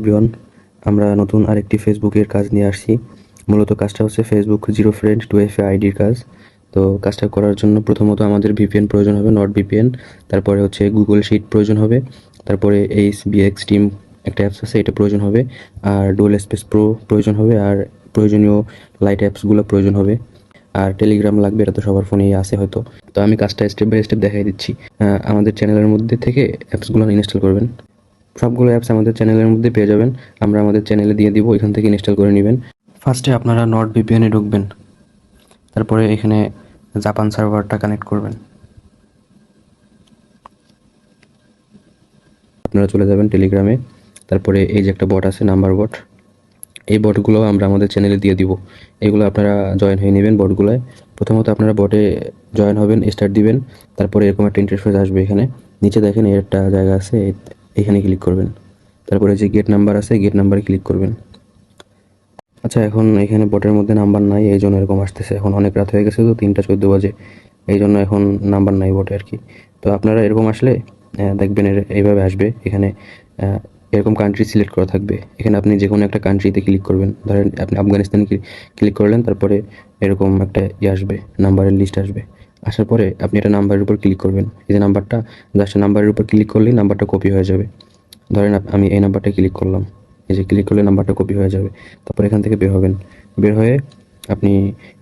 Everyone, আমরা নতুন আরেকটি ফেসবুকের কাজ নিয়ে আসছি। মূলত কাজটা হচ্ছে ফেসবুক জিরো ফ্রেন্ড 2FA আইডির কাজ। তো কাজটা করার জন্য প্রথমত আমাদের ভিপিএন প্রয়োজন হবে, নট ভিপিএন। তারপরে হচ্ছে গুগল শিট প্রয়োজন হবে। তারপরে এইচবিএক্স টিম একটা অ্যাপস আছে, এটা প্রয়োজন হবে। আর ডুয়েল স্পেস প্রো প্রয়োজন হবে। আর প্রয়োজনীয় লাইট অ্যাপসগুলো প্রয়োজন হবে। আর টেলিগ্রাম লাগবে, এটা তো সবার ফোনেই আছে হয়তো। তো আমি কাজটা স্টেপ বাই স্টেপ দেখাই দিচ্ছি। আমাদের চ্যানেলের মধ্যে থেকে অ্যাপসগুলো ইনস্টল করবেন। সবগুলো অ্যাপস আমাদের চ্যানেলের মধ্যে পেয়ে যাবেন, আমরা আমাদের চ্যানেলে দিয়ে দিব, এখান থেকে ইনস্টল করে নেবেন। ফার্স্টে আপনারা নট ভিপিএনে ঢুকবেন, তারপরে এখানে জাপান সার্ভারটা কানেক্ট করবেন। আপনারা চলে যাবেন টেলিগ্রামে, তারপরে এই যে একটা বট আছে নাম্বার বট, এই বটগুলো আমরা আমাদের চ্যানেলে দিয়ে দিব। এগুলো আপনারা জয়েন হয়ে নেবেন বটগুলোয়। প্রথমত আপনারা বটে জয়েন হবেন, স্টার্ট দিবেন, তারপরে এরকম একটা ইন্টারফেস আসবে। এখানে নিচে দেখেন এর একটা জায়গা আছে, এখানে ক্লিক করবেন। তারপরে যে গেট নাম্বার আছে, গেট নাম্বারে ক্লিক করবেন। আচ্ছা, এখন এখানে বটের মধ্যে নাম্বার নাই, এই জন্য এরকম আসতেছে। এখন অনেক রাত হয়ে গেছে, তো 3টা 14 বাজে, এই জন্য এখন নাম্বার নাই বটে আর কি। তো আপনারা এরকম আসলে দেখবেন এইভাবে আসবে। এখানে এরকম কান্ট্রি সিলেক্ট করা থাকবে। এখানে আপনি যে কোনো একটা কান্ট্রিতে ক্লিক করবেন। ধরেন আপনি আফগানিস্তানে ক্লিক করলেন, তারপরে এরকম একটা আসবে, নাম্বারের লিস্ট আসবে। আসার পরে আপনি একটা নাম্বারের উপর ক্লিক করবেন। এই যে নাম্বারটা, জাস্ট নাম্বারের উপর ক্লিক করলেই নাম্বারটা কপি হয়ে যাবে। ধরেন আমি এই নাম্বারটা ক্লিক করলাম, এই যে ক্লিক করলে নাম্বারটা কপি হয়ে যাবে। তারপর এখান থেকে বের হবেন। বের হয়ে আপনি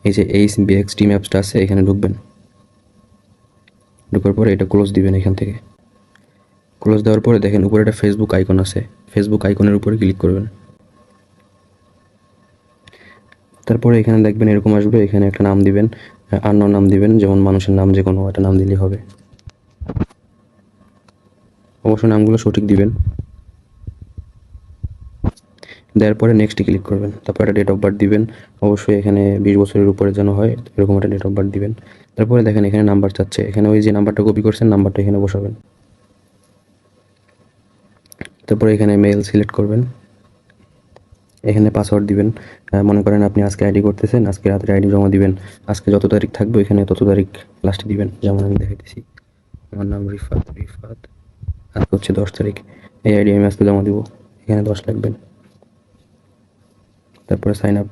এই যে এইচবিএক্স টিম অ্যাপসটা আছে, এখানে ঢুকবেন। ঢোকার পরে এটা ক্লোজ দিবেন। এখান থেকে ক্লোজ দেওয়ার পরে দেখেন উপরে একটা ফেসবুক আইকন আছে, ফেসবুক আইকনের উপরে ক্লিক করবেন। তারপরে এখানে দেখবেন এরকম আসবে, এখানে একটা নাম দিবেন, আননোন নাম দিবেন, যেমন মানুষের নাম, যে কোনো একটা নাম দিলেই হবে। অবশ্যই নামগুলো সঠিক দিবেন। দেওয়ার পরে নেক্সটে ক্লিক করবেন। তারপর একটা ডেট অফ বার্থ দিবেন, অবশ্যই এখানে 20 বছরের উপরে যেন হয় এরকম একটা ডেট অফ বার্থ দিবেন। তারপরে দেখেন এখানে নাম্বার চাচ্ছে, এখানে ওই যে নাম্বারটা কপি করছেন নাম্বারটা এখানে বসাবেন। তারপরে এখানে মেল সিলেক্ট করবেন, এখানে পাসওয়ার্ড দিবেন। মনে করেন আপনি আজকে আইডি করতেছেন, আজকে রাতের আইডি জমা দিবেন। আজকে যত তারিখ থাকবে এখানে তত তারিখ লাস্টে দিবেন। যেমন আমি দেখাইতেছি, আমার নাম রিফাত, আজকে হচ্ছে 10 তারিখ, এই আইডি আমি আজকে জমা দিব, এখানে 10 লিখবেন। তারপরে সাইন আপ,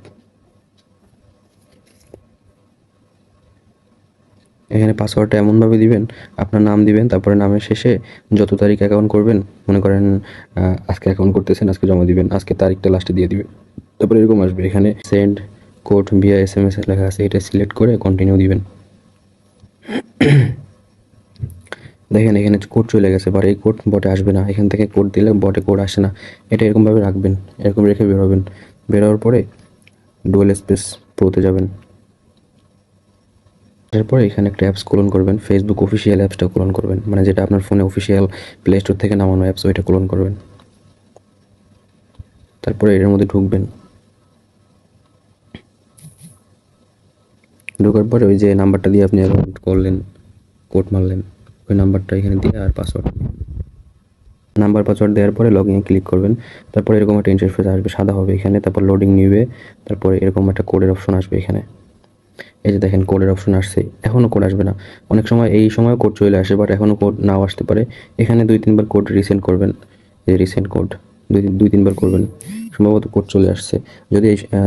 এখানে পাসওয়ার্ডটা এমনভাবে দিবেন, আপনার নাম দিবেন, তারপরে নামের শেষে যত তারিখ অ্যাকাউন্ট করবেন, মনে করেন আজকে অ্যাকাউন্ট করতেছেন, আজকে জমা দিবেন, আজকে তারিখটা লাস্টে দিয়ে দিবেন। তারপরে এরকম আসবে, এখানে সেন্ড কোড ভিয়া SMS লেখা আছে, এটা সিলেক্ট করে কন্টিনিউ দিবেন। দেখেন এখানে কোড চলে গেছে, বাট এই কোড বটে আসবে না। এখান থেকে কোড দিলে বটে কোড আসে না। এটা এরকমভাবে রাখবেন, এরকম রেখে বেরোবেন। বেরোবার পরে ডুয়েল স্পেস প্রোতে যাবেন। এরপর এখানে একটা অ্যাপস ক্লোন করবেন, ফেসবুক অফিসিয়াল অ্যাপসটা ক্লোন করবেন, মানে যেটা আপনার ফোনে অফিসিয়াল প্লে স্টোর থেকে নামানো অ্যাপস, ওইটা ক্লোন করবেন। তারপরে এর মধ্যে ঢুকবেন। ঢোকার পরে ওই যে নাম্বারটা দিয়ে আপনি অ্যাকাউন্ট করলেন, কোড মারলেন, ওই নাম্বারটা এখানে দিয়ে আর পাসওয়ার্ড, নাম্বার পাসওয়ার্ড দেওয়ার পরে লগ ইনে ক্লিক করবেন। তারপরে এরকম একটা ইন্টারফেস আসবে, সাদা হবে এখানে। তারপর লোডিং নিবে, তারপরে এরকম একটা কোডের অপশন আসবে এখানে। এই যে দেখেন কোডের অপশন আসছে, এখনও কোড আসবে না। অনেক সময় এই সময় কোড চলে আসে, বাট এখনও কোড নাও আসতে পারে। এখানে 2-3 বার কোড রিসেন্ড করবেন, এই রিসেন্ড কোড 2-3 বার করবেন, সম্ভবত কোড চলে আসছে।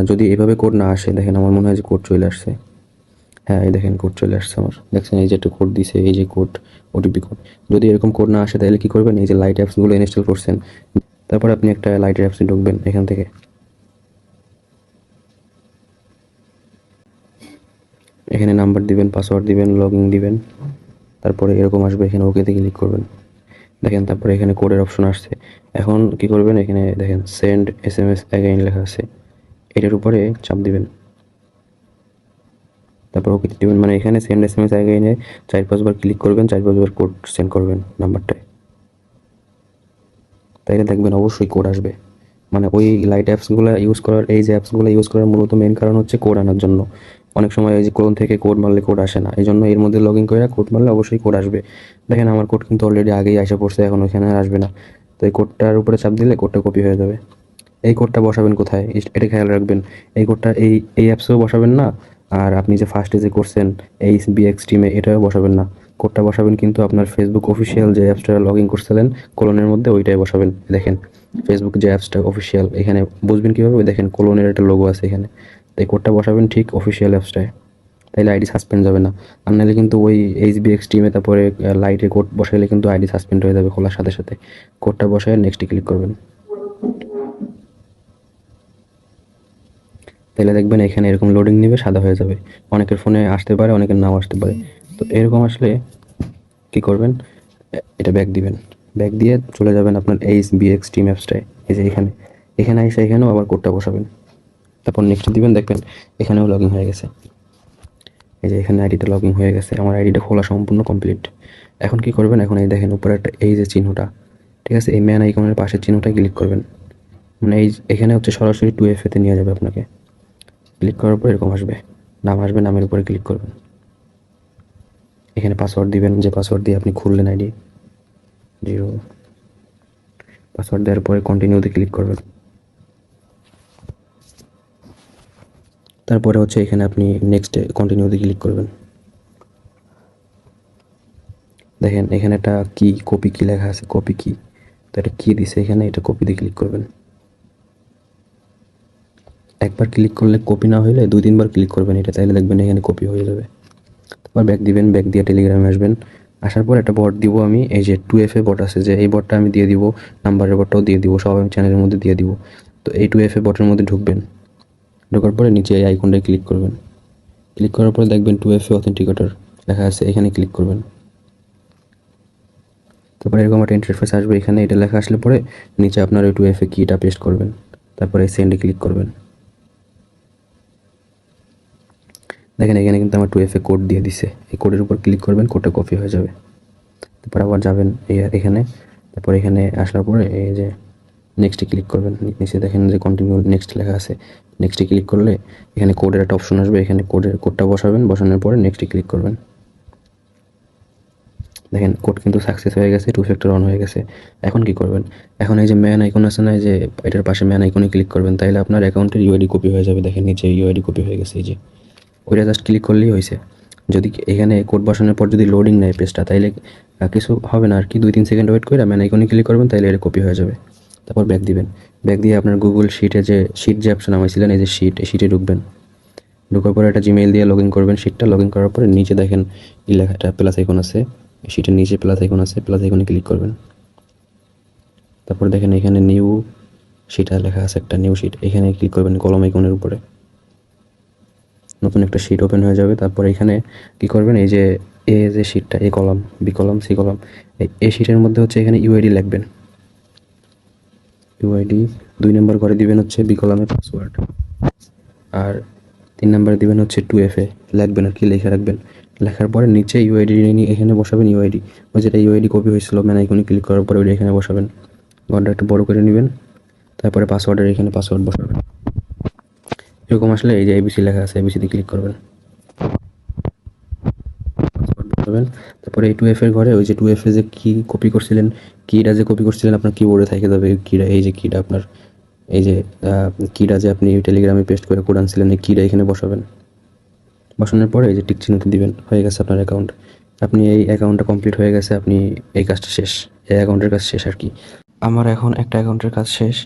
যদি এভাবে কোড না আসে, দেখেন আমার মনে হয় যে কোড চলে আসছে। হ্যাঁ, এই দেখেন কোড চলে আসছে আমার, দেখছেন এই যে একটা কোড দিছে, এই যে কোড, ওটিপি কোড। যদি এরকম কোড না আসে তাহলে কী করবেন, এই যে লাইট অ্যাপসগুলো ইনস্টল করছেন, তারপর আপনি একটা লাইটের অ্যাপসে ঢুকবেন। এখান থেকে এখানে নাম্বার দিবেন, পাসওয়ার্ড দিবেন, লগ ইন দিবেন, তারপরে এরকম আসবে, এখানে ওকেতে ক্লিক করবেন। দেখেন তারপরে এখানে কোডের অপশন আসছে। এখন কি করবেন, এখানে দেখেন সেন্ড SMS অ্যাগেইন লেখা আছে, এটার উপরে চাপ দিবেন। তারপর ওকে দিবেন, মানে এখানে সেন্ড SMS অ্যাগেইনে 4-5 বার ক্লিক করবেন, 4-5 বার কোড সেন্ড করবেন নাম্বারটায়, তাইলে দেখবেন অবশ্যই কোড আসবে। মানে ওই লাইট অ্যাপসগুলো ইউজ করার, এই যে অ্যাপসগুলো ইউজ করার মূলত মেন কারণ হচ্ছে কোড আনার জন্য। অনেক সময় এই যে ক্রোম থেকে কোড মারলে কোড আসে না, এই জন্য এর মধ্যে লগ ইন করে কোড মারলে অবশ্যই কোড আসবে। দেখেন আমার কোড কিন্তু অলরেডি আগেই আসা পড়ছে, এখন ওইখানে আর আসবে না। তো এই কোডটার উপরে চাপ দিলে কোডটা কপি হয়ে যাবে। এই কোডটা বসাবেন কোথায়, এটা খেয়াল রাখবেন। এই কোডটা এই অ্যাপসেও বসাবেন না, আর আপনি যে ফার্স্টে যে করছেন এইচবিএক্স টিমে, এটাও বসাবেন না। কোডটা বসাবেন কিন্তু আপনার ফেসবুক অফিসিয়াল যে অ্যাপসটা লগ ইন করছিলেন কোলনের মধ্যে, ওইটাই বসাবেন। দেখেন ফেসবুক যে অ্যাপসটা অফিসিয়াল, এখানে বুঝবেন কীভাবে? ওই দেখেন কোলনের একটা লোগো আছে এখানে, তাই কোডটা বসাবেন ঠিক অফিসিয়াল অ্যাপসটায়, তাইলে আইডি সাসপেন্ড যাবে না। আর নাহলে কিন্তু ওই এইচবিএক্স টিমে তারপরে লাইটে কোড বসাইলে কিন্তু আইডি সাসপেন্ড হয়ে যাবে খোলার সাথে সাথে। কোডটা বসায় নেক্সটে ক্লিক করবেন, তাহলে দেখবেন এখানে এরকম লোডিং নেবে, সাদা হয়ে যাবে। অনেকের ফোনে আসতে পারে, অনেকের নাও আসতে পারে। তো এরকম আসলে কী করবেন, এটা ব্যাক দিবেন, ব্যাক দিয়ে চলে যাবেন আপনার এইচবিএক্স টিম অ্যাপসটায়। এই যে এখানে, এখানে এসে এখানেও আবার কোডটা বসাবেন, তারপর নেক্সট দিবেন, দেখবেন এখানেও লগ ইন হয়ে গেছে। এই যে এখানে আইডিটা লগ ইন হয়ে গেছে, আমার আইডিটা খোলা সম্পূর্ণ কমপ্লিট। এখন কি করবেন, এখন এই দেখেন উপরে একটা এই যে চিহ্নটা, ঠিক আছে, এই ম্যান আইকনের পাশের চিহ্নটা ক্লিক করবেন। মানে এই এখানে হচ্ছে সরাসরি 2FA-তে নিয়ে যাবে আপনাকে। ক্লিক করার পর এরকম আসবে, নাম আসবে, নামের উপরে ক্লিক করবেন। এখানে পাসওয়ার্ড দিবেন, যে পাসওয়ার্ড দিয়ে আপনি খুললেন আইডি, 0। পাসওয়ার্ড দেওয়ার পরে কন্টিনিউতে ক্লিক করবেন। তারপরে হচ্ছে এখানে আপনি নেক্সটে কন্টিনিউতে ক্লিক করবেন। দেখেন এখানে একটা কি কপি কি লেখা আছে, কপি কি, তো এটা কি দিছে এখানে, এটা কপিতে ক্লিক করবেন। একবার ক্লিক করলে কপি না হইলে 2-3 বার ক্লিক করবেন এটা, তাইলে দেখবেন এখানে কপি হয়ে যাবে। তারপর ব্যাক দিবেন, ব্যাক দিয়ে টেলিগ্রামে আসবেন। আসার পর একটা বট দিব আমি, এই যে 2FA বট আছে, যে এই বটটা আমি দিয়ে দিব, নাম্বারের বটটাও দিয়ে দিব, সব আমি চ্যানেলের মধ্যে দিয়ে দিব। তো এই 2FA বটের মধ্যে ঢুকবেন, ঢোকার পরে নিচে এই আইকনটায় ক্লিক করবেন। ক্লিক করার পরে দেখবেন 2FA অথেন্টিকেটর লেখা আছে, এখানে ক্লিক করবেন। তারপরে এরকম একটা ইন্টারফেস আসবে, এখানে এটা লেখা আসলে পরে নিচে আপনার ওই 2FA কিটা পেস্ট করবেন, তারপরে সেন্ডে ক্লিক করবেন। দেখেন এখানে কিন্তু আমার 2FA কোড দিয়ে দিছে, এই কোডের উপর ক্লিক করবেন, কোডটা কপি হয়ে যাবে। তারপর আবার যাবেন এখানে, তারপর এখানে আসার পরে এই যে নেক্সটে ক্লিক করবেন। নিচে দেখেন যে কন্টিনিউ নেক্সট লেখা আছে, নেক্সটে ক্লিক করলে এখানে কোডের একটা অপশন আসবে, এখানে কোডটা বসাবেন, বসানোর পরে নেক্সটে ক্লিক করবেন। দেখেন কোড কিন্তু সাকসেস হয়ে গেছে, 2 ফ্যাক্টর অন হয়ে গেছে। এখন কি করবেন, এখন এই যে ম্যান আইকন আছে না, যে এটার পাশে ম্যান আইকনে ক্লিক করবেন, তাইলে আপনার অ্যাকাউন্টের ইউআইডি কপি হয়ে যাবে। দেখেন নিচে ইউআইডি কপি হয়ে গেছে, এই যে ওইটা জাস্ট ক্লিক করলেই হয়েছে। যদি এখানে কোড বসানোর পর যদি লোডিং নেয় পেজটা, তাইলে কিছু হবে না আর কি, 2-3 সেকেন্ড ওয়েট করে ম্যান আইকনে ক্লিক করবেন, তাইলে এটা কপি হয়ে যাবে। তারপর ব্যাক দিবেন, ব্যাক দিয়ে আপনার গুগল শিটে যে শিট যে অপশন নামাইছিলেন, এই যে শিট, এই শিটে ঢুকবেন। ঢোকার পরে একটা জিমেইল দিয়ে লগ ইন করবেন, শিটটা লগ ইন করার পরে নিচে দেখেন এই লেখাটা প্লাস আইকন আছে, শিটের নিচে প্লাস আইকন আছে, প্লাস আইকনে ক্লিক করবেন। তারপর দেখেন এখানে নিউ শিট লেখা আছে, একটা নিউ শিট, এখানে ক্লিক করবেন কলম আইকনের উপরে, নতুন একটা শিট ওপেন হয়ে যাবে। তারপর এখানে কি করবেন, এই যে এ যে শিটটা, A column, B column, C column, এই শিটের মধ্যে হচ্ছে এখানে ইউআইডি লিখবেন। ইউআইডি 2 নম্বর করে দিবেন হচ্ছে বি কলামে পাসওয়ার্ড, আর 3 নম্বরে দিবেন হচ্ছে 2FA লিখবেন আর কি, লিখে রাখবেন। লেখার পরে নিচে ইউআইডি এখানে বসাবেন, ইউআইডি ওই যেটা ইউআইডি কপি হয়েছিল ম্যান আইকনে ক্লিক করার পরে ওইটা এখানে বসাবেন, ঘরটা একটু বড় করে নেবেন। তারপরে পাসওয়ার্ডের এখানে পাসওয়ার্ড বসাবেন। এরকম আসলে এই যে এবিসি লেখা আছে, এবিসিতে ক্লিক করবেন, পাবেন। তারপরে এই 2FA ঘরে ওই যে 2FA যে কি কপি করছিলেন, কিটা যে কপি করছিলেন আপনার কিবোর্ডে থেকে যাবে কিটা, এই যে কিটা আপনার, এই যে কিটা যে আপনি টেলিগ্রামে পেস্ট করে কোড আনছিলেন, এই কিটা এখানে বসাবেন। বসানোর পরে এই যে টিক চিহ্নতে দিবেন, হয়ে গেছে আপনার অ্যাকাউন্ট। আপনি এই অ্যাকাউন্টটা কমপ্লিট হয়ে গেছে, আপনি এই কাজটা শেষ, এই অ্যাকাউন্টের কাজ শেষ আর কি। আমার এখন একটা অ্যাকাউন্টের কাজ শেষ।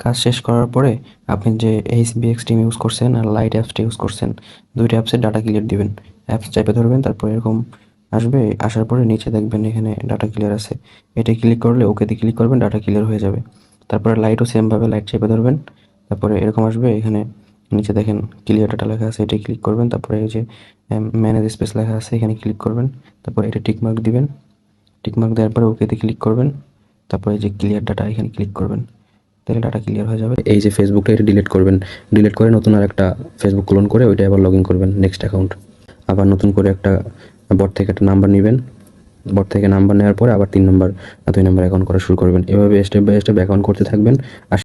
কাজ শেষ করার পরে আপনি যে এইচবিএক্স টিম ইউজ করছেন আর লাইট অ্যাপসটা ইউজ করছেন, দুইটা অ্যাপসের ডাটা ক্লিয়ার দিবেন। অ্যাপস চাপে ধরবেন, তারপর এরকম আসবে, আসার পরে নিচে দেখবেন এখানে ডাটা ক্লিয়ার আছে, এটা ক্লিক করলে ওকেতে ক্লিক করবেন, ডাটা ক্লিয়ার হয়ে যাবে। তারপরে লাইটও সেমভাবে লাইট চেপে ধরবেন, তারপরে এরকম আসবে, এখানে নিচে দেখেন ক্লিয়ার ডাটা লেখা আছে, এটাই ক্লিক করবেন। তারপরে এই যে ম্যানেজ স্পেস লেখা আছে, এখানে ক্লিক করবেন। তারপরে এটা টিকমার্ক দিবেন, টিকমার্ক দেওয়ার পরে ওকেতে ক্লিক করবেন। তারপরে এই যে ক্লিয়ার ডাটা, এখানে ক্লিক করবেন, তাহলে ডাটা ক্লিয়ার হয়ে যাবে। এই যে ফেসবুকটা এটা ডিলিট করবেন, ডিলিট করে নতুন আর একটা ফেসবুক ক্লোন করে ওইটা আবার লগ ইন করবেন নেক্সট অ্যাকাউন্ট। আবার নতুন করে একটা বট থেকে একটা নাম্বার নেবেন, বট থেকে নাম্বার নেওয়ার পরে আবার 3 নম্বর 2 নম্বর অ্যাকাউন্ট করা শুরু করবেন। এভাবে স্টেপ বাই স্টেপ অ্যাকাউন্ট করতে থাকবেন। আর